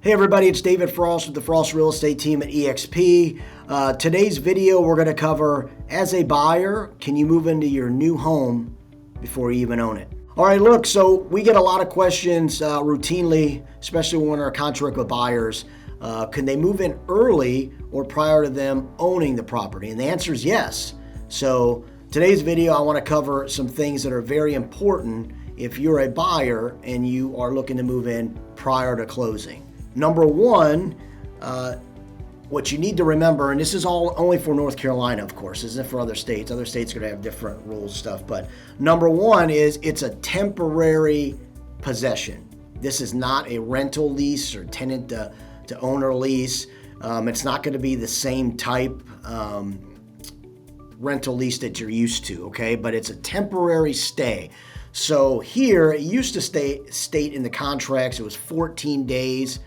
Hey everybody, it's David Frost with the Frost Real Estate team at eXp. Today's video we're going to cover, as a buyer, can you move into your new home before you even own it? All right, look, so we get a lot of questions routinely, especially when we're in a contract with buyers. Can they move in early or prior to them owning the property? And the answer is yes. So today's video, I want to cover some things that are very important if you're a buyer and you are looking to move in prior to closing. Number one, what you need to remember, and this is all only for North Carolina, of course, isn't for other states. Other states are going to have different rules stuff. But number one is it's a temporary possession. This is not a rental lease or tenant to owner lease. It's not going to be the same type rental lease that you're used to, okay? But it's a temporary stay. So here, it used to state in the contracts, it was 14 days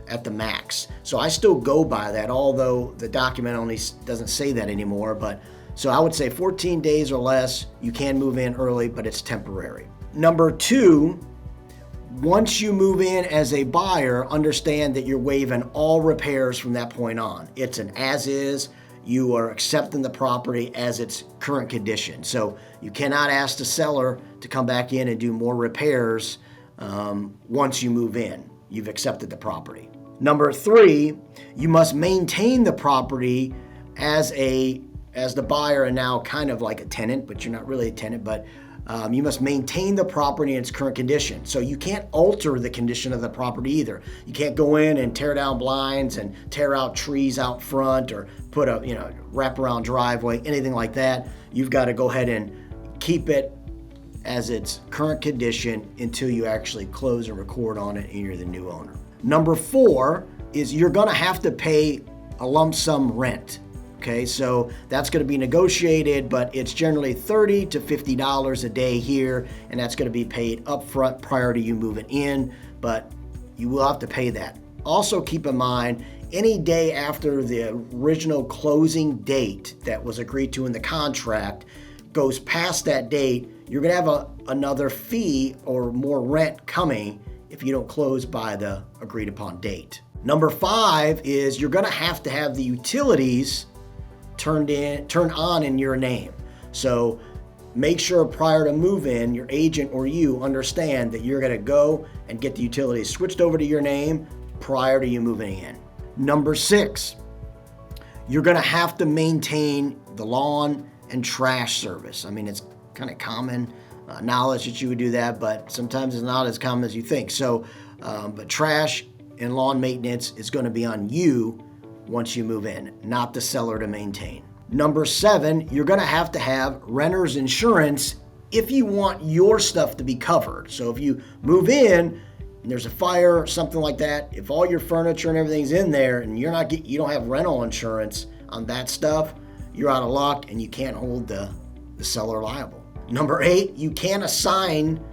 at the max. So I still go by that, although the document only doesn't say that anymore. But so I would say 14 days or less, you can move in early, but it's temporary. Number two, once you move in as a buyer, understand that you're waiving all repairs from that point on. It's an as is. You are accepting the property as its current condition. So you cannot ask the seller to come back in and do more repairs once you move in. You've accepted the property. Number three, you must maintain the property as the buyer and now kind of like a tenant, but you're not really a tenant, but you must maintain the property in its current condition. So you can't alter the condition of the property either. You can't go in and tear down blinds and tear out trees out front or put a wraparound driveway, anything like that. You've got to go ahead and keep it as its current condition until you actually close and record on it and you're the new owner. Number four is you're going to have to pay a lump sum rent. Okay, so that's going to be negotiated, but it's generally $30 to $50 a day here, and that's going to be paid upfront prior to you moving in, but you will have to pay that. Also keep in mind, any day after the original closing date that was agreed to in the contract goes past that date, you're going to have another fee or more rent coming if you don't close by the agreed upon date. Number five is you're going to have the utilities turned on in your name. So make sure prior to move-in, your agent or you understand that you're going to go and get the utilities switched over to your name prior to you moving in. Number six, you're going to have to maintain the lawn and trash service. I mean, it's kind of common knowledge that you would do that, but sometimes it's not as common as you think. So, but trash and lawn maintenance is going to be on you once you move in, not the seller to maintain. Number seven, you're going to have renter's insurance if you want your stuff to be covered. So if you move in and there's a fire or something like that, if all your furniture and everything's in there and you don't have rental insurance on that stuff, you're out of luck and you can't hold the seller liable. Number eight, you can't assign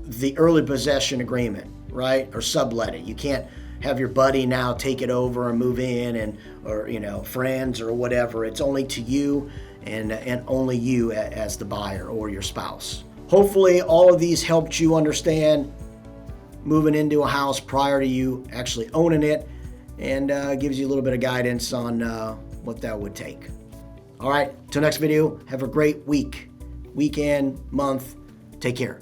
the early possession agreement, right? Or sublet it. You can't have your buddy now take it over and move in or friends or whatever. It's only to you and only you as the buyer or your spouse. Hopefully all of these helped you understand moving into a house prior to you actually owning it, and gives you a little bit of guidance on what that would take. All right, till next video, have a great week, weekend, month. Take care.